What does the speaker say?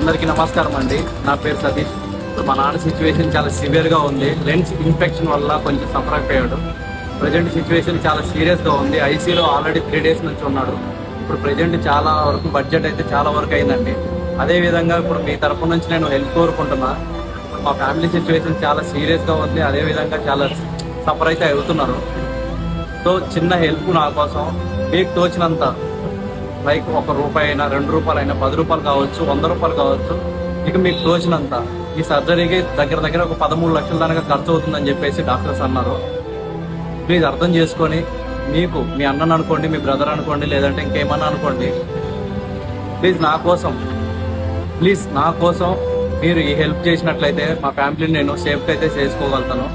అందరికీ నమస్కారం అండి. నా పేరు సతీష్. ఇప్పుడు మా నాన్న సిచ్యువేషన్ చాలా సివియర్గా ఉంది. లెన్స్ ఇన్ఫెక్షన్ వల్ల కొంచెం సఫర్ అయిపోయాడు. ప్రజెంట్ సిచ్యువేషన్ చాలా సీరియస్గా ఉంది. ఐసీలో ఆల్రెడీ 3 days నుంచి ఉన్నాడు. ఇప్పుడు ప్రజెంట్ చాలా వరకు బడ్జెట్ అయితే చాలా వరకు అయిందండి. అదేవిధంగా ఇప్పుడు మీ తరపు నుంచి నేను హెల్ప్ కోరుకుంటున్నా. మా ఫ్యామిలీ సిచ్యువేషన్ చాలా సీరియస్గా ఉంది. అదేవిధంగా చాలా సఫర్ అయితే అవుతున్నారు. సో చిన్న హెల్ప్ నా కోసం మీకు తోచినంత, లైక్ ₹1 అయినా ₹2 అయినా ₹10 కావచ్చు, ₹100 కావచ్చు, ఇక మీకు తోచినంత. ఈ సర్జరీకి దగ్గర ఒక 13 లక్షల దాకా ఖర్చు అవుతుందని చెప్పేసి డాక్టర్స్ అన్నారు. ప్లీజ్ అర్థం చేసుకొని, మీకు మీ అన్నను అనుకోండి, మీ బ్రదర్ అనుకోండి, లేదంటే ఇంకేమన్నా అనుకోండి, ప్లీజ్ నా కోసం మీరు ఈ హెల్ప్ చేసినట్లయితే మా ఫ్యామిలీని నేను సేఫ్గా అయితే చేసుకోగలుగుతాను.